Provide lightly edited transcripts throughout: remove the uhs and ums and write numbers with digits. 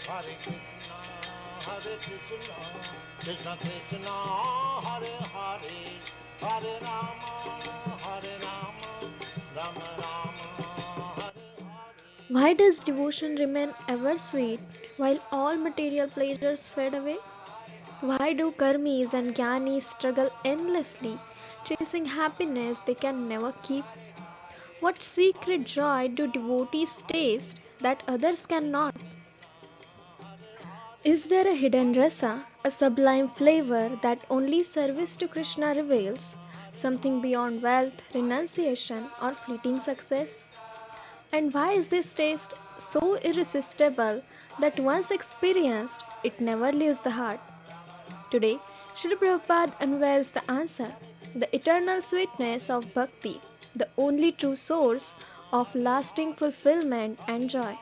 Hare Krishna, Hare Krishna, Krishna Krishna, Hare Hare, Hare Rama, Rama Rama, Hare Hare. Why does devotion remain ever sweet while all material pleasures fade away? Why do karmīs and jñānīs struggle endlessly, chasing happiness they can never keep? What secret joy do devotees taste that others cannot? Is there a hidden rasa, a sublime flavor that only service to Krishna reveals, something beyond wealth, renunciation, or fleeting success? And why is this taste so irresistible that once experienced, it never leaves the heart? Today, Srila Prabhupada unveils the answer, the eternal sweetness of bhakti, the only true source of lasting fulfillment and joy.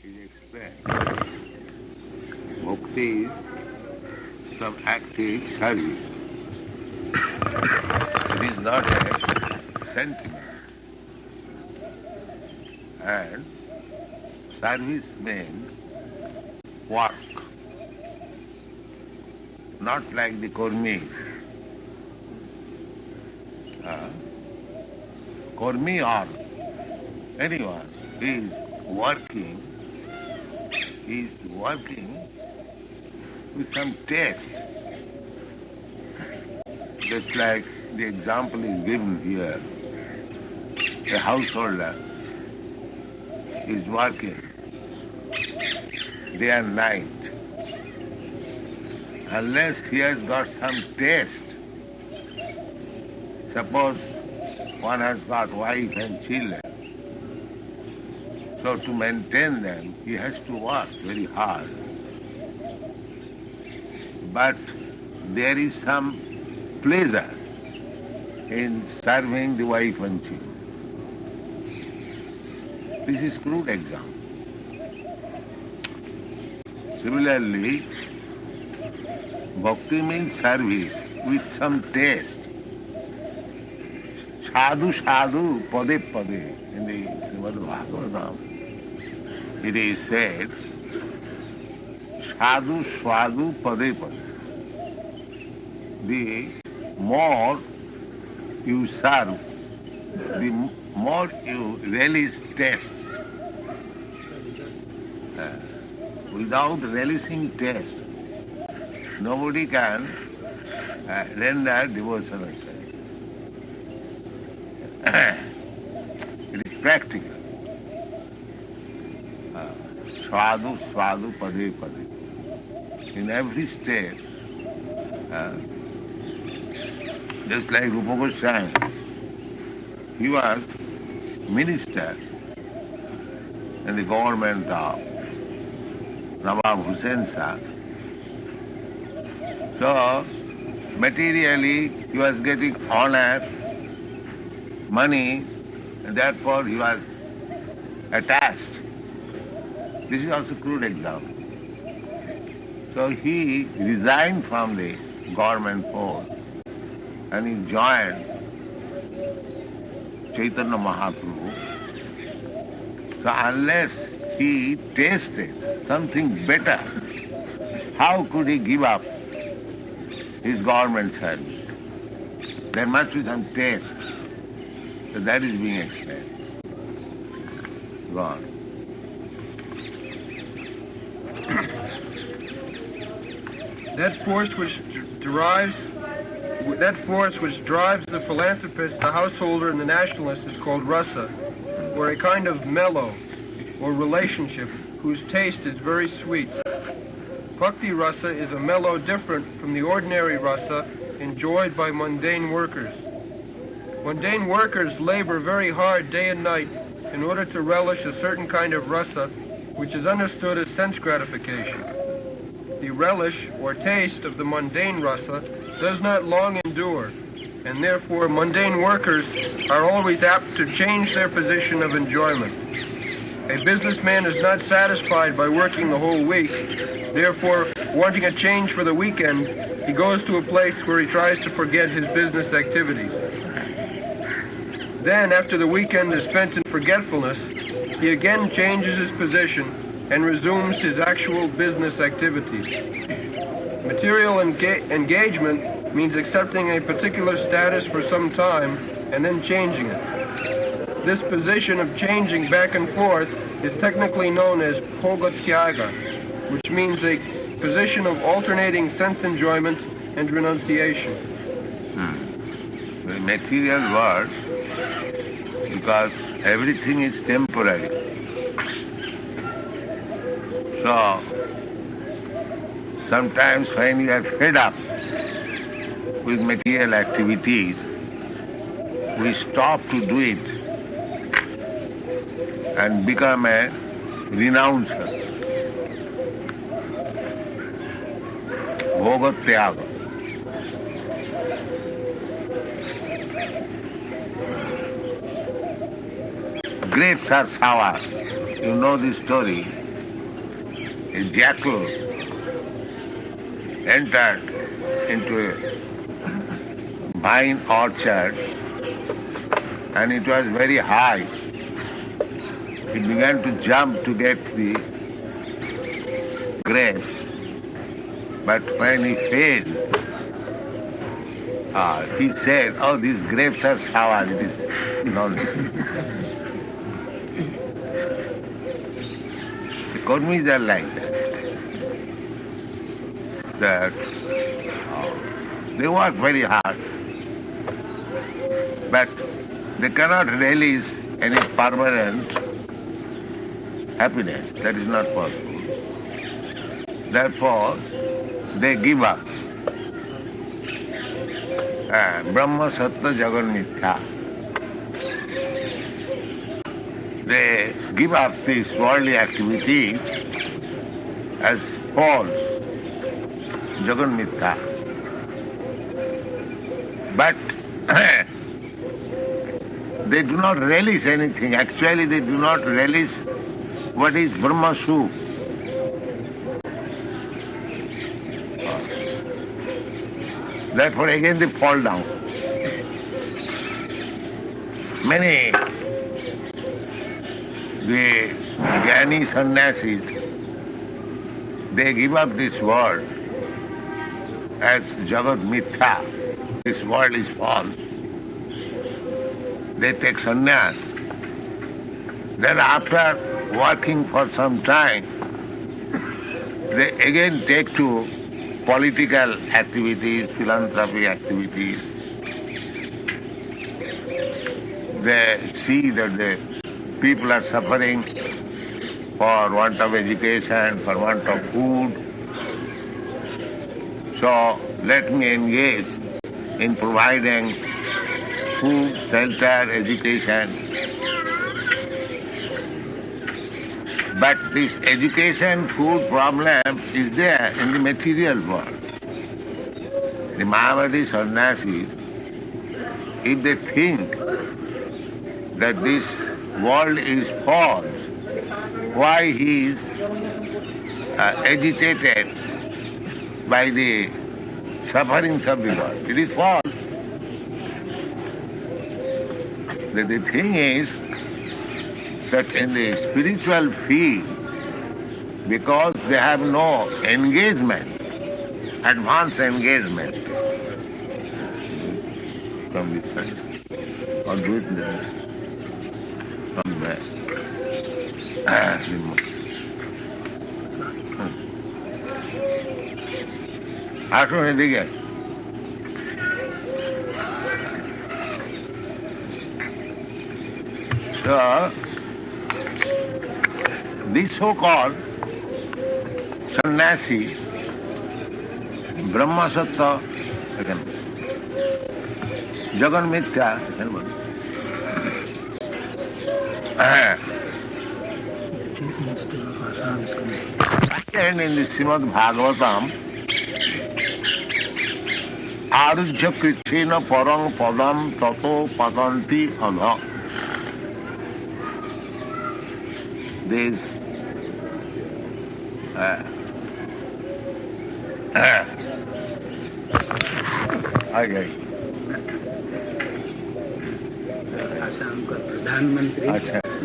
Is explained. Bhakti is some active service. It is not a sentiment. And service means work, not like the karmīs. Karmī or anyone is working with some taste. Just like the example is given here. A householder is working day and night. Unless he has got some taste, suppose one has got wife and children, so to maintain them, he has to work very hard. But there is some pleasure in serving the wife and children. This is crude example. Similarly, bhakti means service with some taste. Sadhu sadhu pade pade in the Srimad Bhagavatam. It is said, sadhu sadhu pade pade. The more you serve, the more you relish taste. Without relishing taste, nobody can render devotional service. It is practical. Sadhu, sadhu, pade, pade. In every step, just like Rupa Goswami, he was minister in the government of Nawab Hussain Shah. So, materially, he was getting honor, money, and therefore he was attached. This is also a crude example. So he resigned from the government post and he joined Chaitanya Mahaprabhu. So unless he tasted something better, how could he give up his government service? There must be some taste. So that is being explained. Go on. That force which drives the philanthropist, the householder, and the nationalist is called rasa, or a kind of mellow, or relationship whose taste is very sweet. Bhakti rasa is a mellow different from the ordinary rasa enjoyed by mundane workers. Mundane workers labor very hard day and night in order to relish a certain kind of rasa which is understood as sense gratification. The relish or taste of the mundane rasa does not long endure, and therefore mundane workers are always apt to change their position of enjoyment. A businessman is not satisfied by working the whole week. Therefore, wanting a change for the weekend, he goes to a place where he tries to forget his business activities. Then, after the weekend is spent in forgetfulness, he again changes his position and resumes his actual business activities. Material engagement means accepting a particular status for some time and then changing it. This position of changing back and forth is technically known as bhakti-yoga, which means a position of alternating sense enjoyment and renunciation. The material world, because everything is temporary. So, sometimes when you are fed up with material activities, we stop to do it and become a renouncer. Bhakti-yoga. Grapes are sour. You know the story. A jackal entered into a vine orchard and it was very high. He began to jump to get the grapes, but when he failed, he said, "Oh, these grapes are sour." It is nonsense. The karmīs are like that. They work very hard, but they cannot release any permanent happiness. That is not possible. Therefore, they give up. Brahma, Sattva, Jagan, Mithya. They give up these worldly activities as false, Jagan, Mithya. But they do not relish anything. Actually, they do not relish what is Brahma Sukh. Therefore, again they fall down. Many the jñānīs, sannyasis, they give up this world as Jagat Mithya. This world is false. They take sannyas. Then after working for some time, they again take to political activities, philanthropy activities. They see that the people are suffering for want of education, for want of food. So let me engage in providing food, shelter, education. But this education, food problem is there in the material world. The Mayavadi sannyasis, if they think that this world is false, why he is agitated by the sufferings of the world? It is false. The thing is that in the spiritual field, because they have no engagement, advanced engagement, from this side, or do it there, from there. আসুন এদিকে। So, this so-called sannyasi, Brahma Sattva, Jagan Mithya, and in the Srimad Bhagavatam, Arujya Krishna Parang Padam Tato Padanti Adha. This okay. प्रधानमंत्री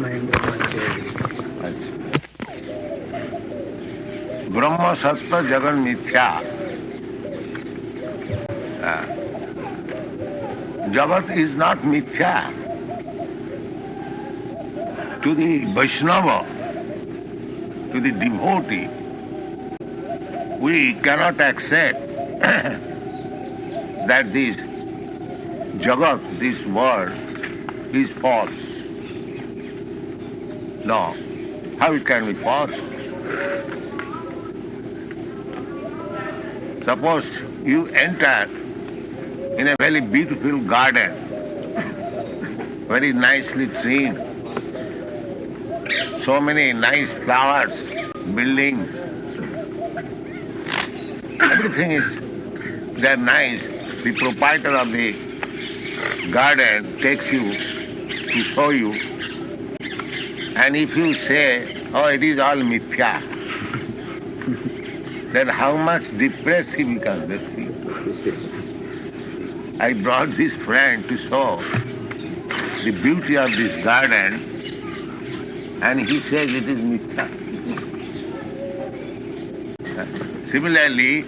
महेंद्र मंत्री। ब्रह्म सत्य जगन मिथ्या। Jagat is not mithya. To the Vaishnava, to the devotee, we cannot accept that this Jagat, this world, is false. No. How it can be false? Suppose you enter in a very beautiful garden, very nicely trained, so many nice flowers, buildings, everything is there nice. The proprietor of the garden takes you to show you, and if you say, oh, it is all mithya, then how much depressed he becomes, let's see. I brought this friend to show the beauty of this garden, and he says it is mithya. Similarly,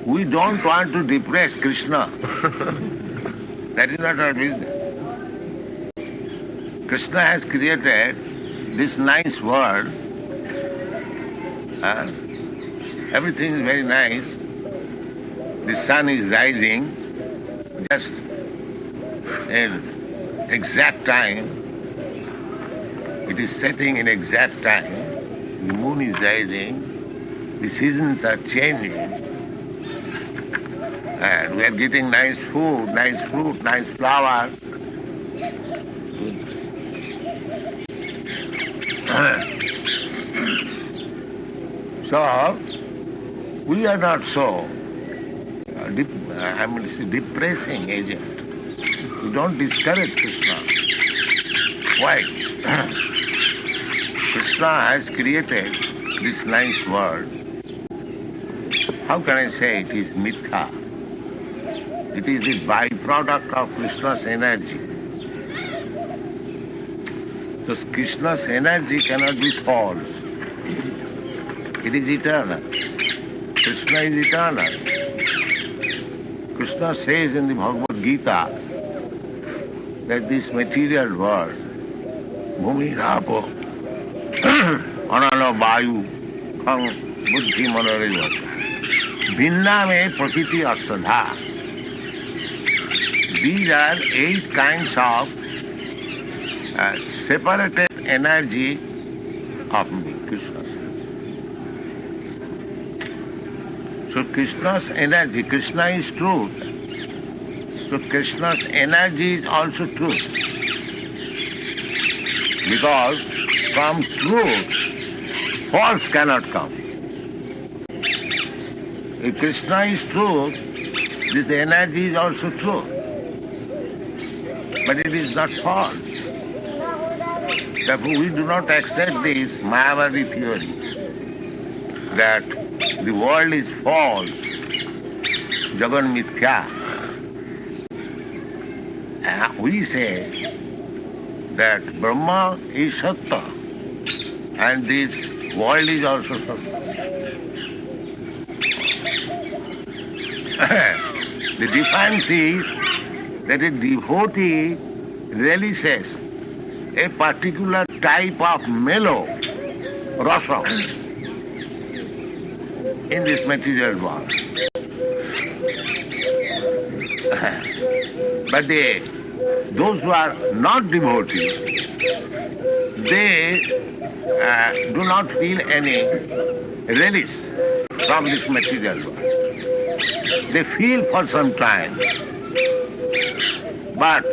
we don't want to depress Krishna. That is not our business. Krishna has created this nice world. Everything is very nice. The sun is rising just in exact time. It is setting in exact time. The moon is rising. The seasons are changing. And we are getting nice food, nice fruit, nice flowers. So, we are not so depressing agent. We don't discourage Krishna. Why? Krishna has created this nice world. How can I say it is mithya? It is the byproduct of Krishna's energy. So Krishna's energy cannot be false. It is eternal. Krishna is eternal. Krishna says in the Bhagavad Gita that this material world, bhumi rapo, anano vayu, khang buddhi manorejo, bhinna me prakriti astadha. These are 8 kinds of separated energy of me, Krishna. So Krishna's energy, Krishna is truth. So Krishna's energy is also truth. Because from truth, false cannot come. If Krishna is truth, this energy is also truth. But it is not false. Therefore we do not accept this Mayavadi theory that the world is false, Jagan Mithya. We say that Brahma is Satta and this world is also Satta. The difference is that a devotee relishes a particular type of mellow rasa in this material world. But those who are not devotees, they do not feel any relish from this material world. They feel for some time, but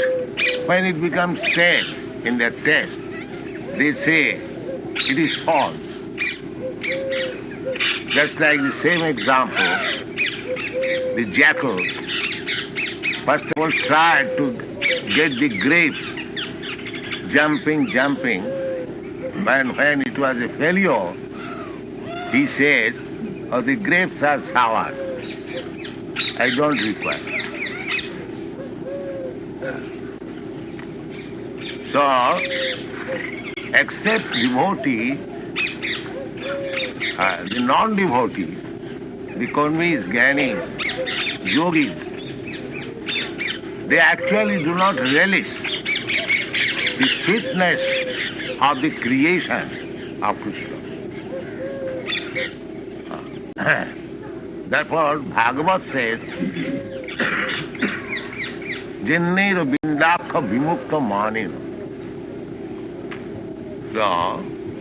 when it becomes stale in their taste, they say it is false. Just like the same example, the jackal first of all tried to get the grapes jumping, but when it was a failure, he said, oh, the grapes are sour. I don't require. So, except devotee, the non-devotees, the karmīs, jñānīs, yogis, they actually do not relish the sweetness of the creation of Krishna. Therefore, Bhagavad says, Jnānīra bindākha vimukta manina. So,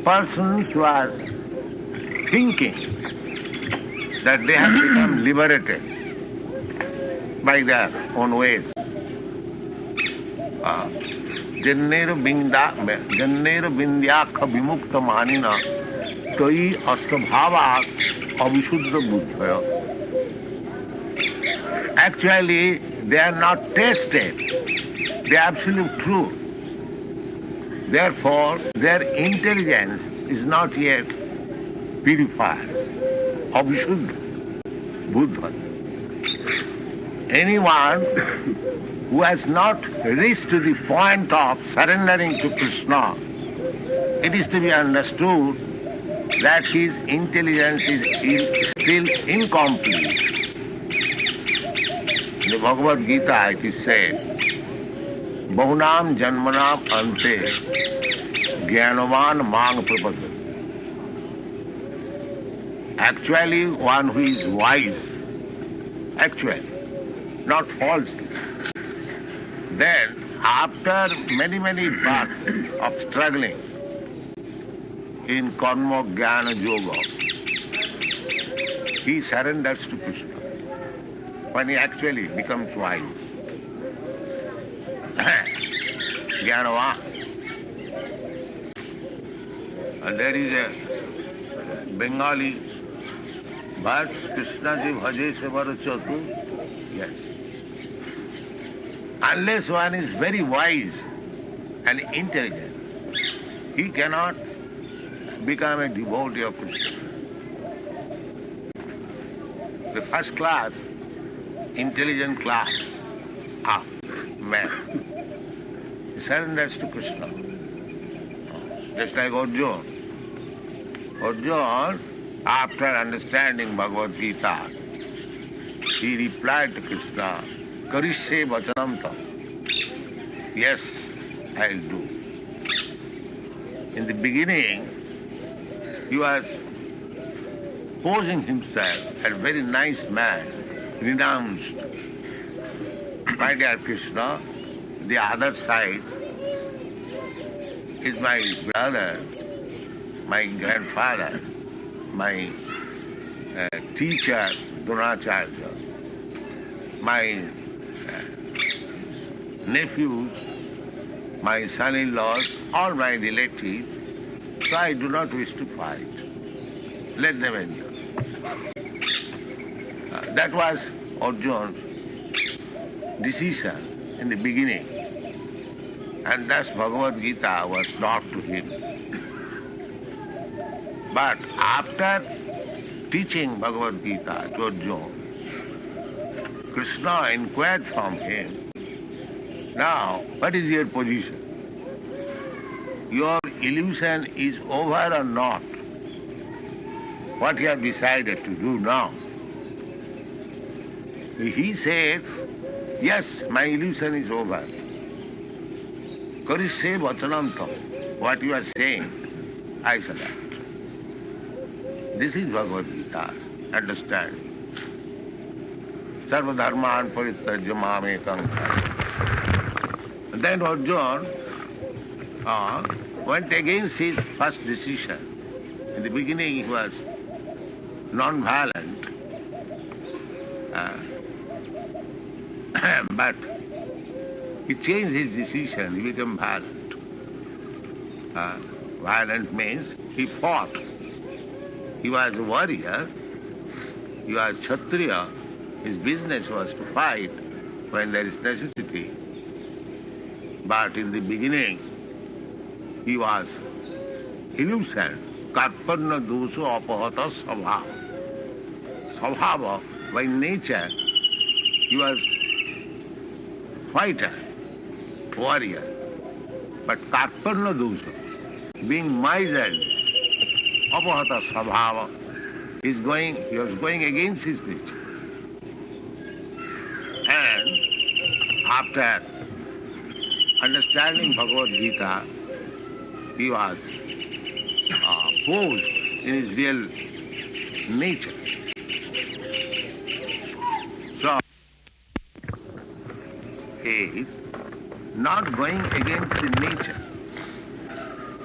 persons who are thinking that they have become liberated by their own ways. Jnānīra bindyākha vimukta manina tai astabhāvāt avisuddha buddhaya. Actually, they are not tasted the absolute truth. Therefore, their intelligence is not yet purified. Avisuddha Buddha. Anyone who has not reached to the point of surrendering to Krishna, it is to be understood that his intelligence is still incomplete. In the Bhagavad Gita it is said, Bahunam janmanam ante jnanavan mang prapadati. Actually, one who is wise, actually, not falsely. Then, after many births of struggling in karma, jnana, yoga, he surrenders to Krishna when he actually becomes wise. Jnanavan. And there is a Bengali verse, Krishna ji bhaje se varo chatu. Yes. Unless one is very wise and intelligent, he cannot become a devotee of Krishna. The first class, intelligent class of man, he surrenders to Krishna. Just like Arjuna. Arjuna, after understanding Bhagavad Gita, he replied to Krishna, Karishye vachanam tam. Yes, I'll do. In the beginning, he was posing himself as a very nice man, renounced. My dear Krishna, the other side is my brother, my grandfather, my teacher, Dronacharya, my nephews, my son-in-laws, all my relatives, so I do not wish to fight. Let them enjoy. That was Arjuna's decision in the beginning. And thus Bhagavad Gita was taught to him. But after teaching Bhagavad Gita to Arjuna, Krishna inquired from him, now, what is your position? Your illusion is over or not? What you have decided to do now? He said, yes, my illusion is over. Karishye vachanam tam. What you are saying, I shall act. This is Bhagavad Gita. Understand? Sarva dharman parityajya mamekam. Then Arjuna went against his first decision. In the beginning he was non-violent, but he changed his decision, he became violent. Violent means he fought. He was a warrior, he was Kshatriya, his business was to fight when there is necessity. But in the beginning, he was illusion, karpanna dosa apahata sabhava. Sabhava, by nature, he was fighter, warrior. But karparna dosha, being miserly, apahata sabhava, he was going against his nature. And after understanding Bhagavad Gita, he was posed in his real nature. So, he is not going against the nature.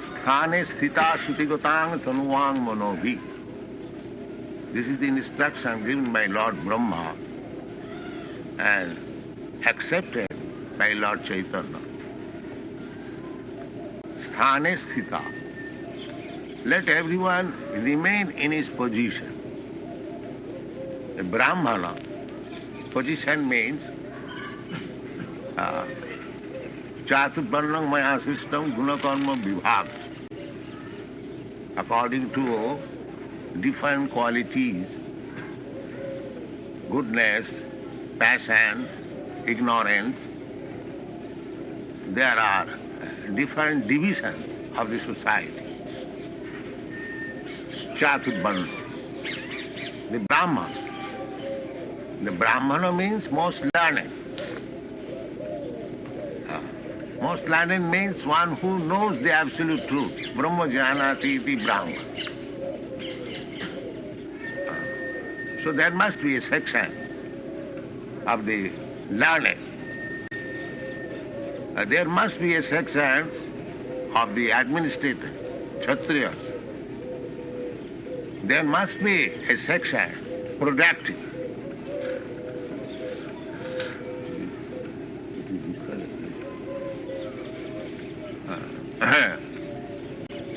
Sthane sthita sutigatang tanuvang manobhi. This is the instruction given by Lord Brahma and accepted by Lord Chaitanya. Sthane sthita. Let everyone remain in his position. A Brahmana, position means Chaturvarnam maya system gunakarma vibhag. According to different qualities, goodness, passion, ignorance, there are different divisions of the society. Chaturvarna, the Brahmana. The Brahmana means most learned. Most learned means one who knows the absolute truth. Brahma jñānati iti Brahma. So there must be a section of the learned. There must be a section of the administrators, Kshatriyas. There must be a section productive.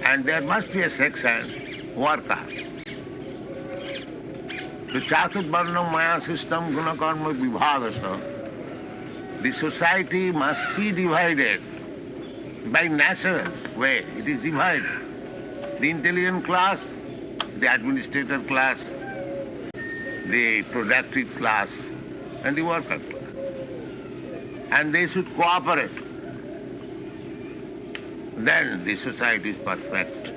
And there must be a section worker. The Chaturvarna Maya system gunakarma vibhagasa, the society must be divided by natural way. It is divided. The intelligent class, the administrator class, the productive class, and the worker class. And they should cooperate. Then the society is perfect.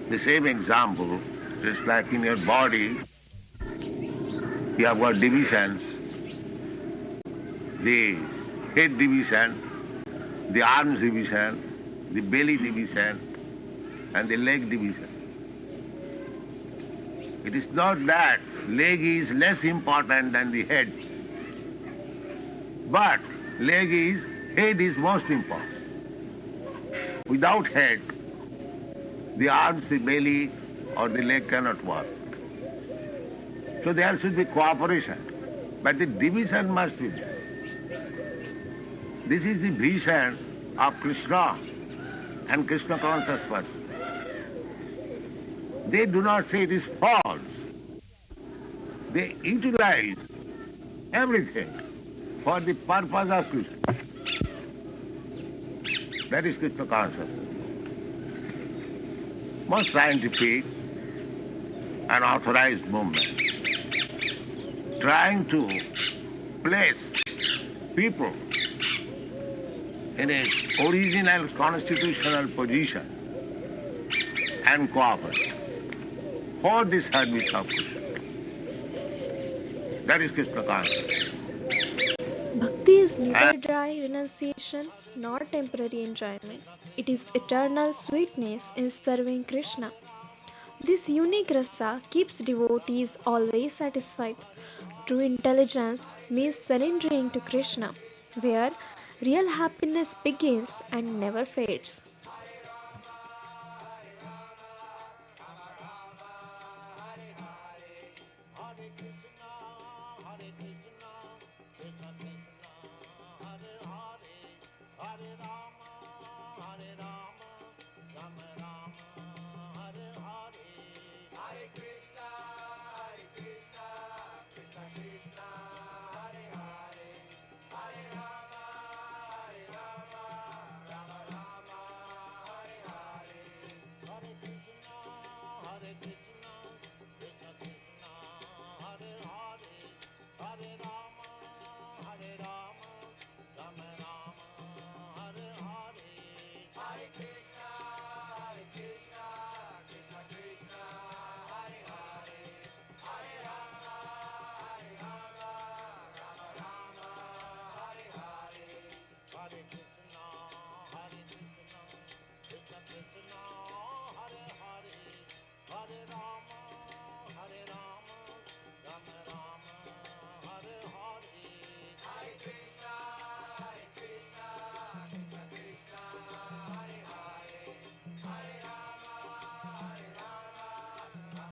The same example, just like in your body, you have got divisions. The head division, the arms division, the belly division, and the leg division. It is not that leg is less important than the head, but head is most important. Without head, the arms, the belly, or the leg cannot work. So there should be cooperation, but the division must be there. This is the vision of Krishna and Krishna conscious person. They do not say it is false. They utilize everything for the purpose of Krishna. That is Krishna consciousness. Most scientific and authorized movement trying to place people in a original constitutional position and cooperate for the service of Krishna. That is Krishna consciousness. Bhakti is neither dry renunciation nor temporary enjoyment. It is eternal sweetness in serving Krishna. This unique rasa keeps devotees always satisfied. True intelligence means surrendering to Krishna, where real happiness begins and never fades.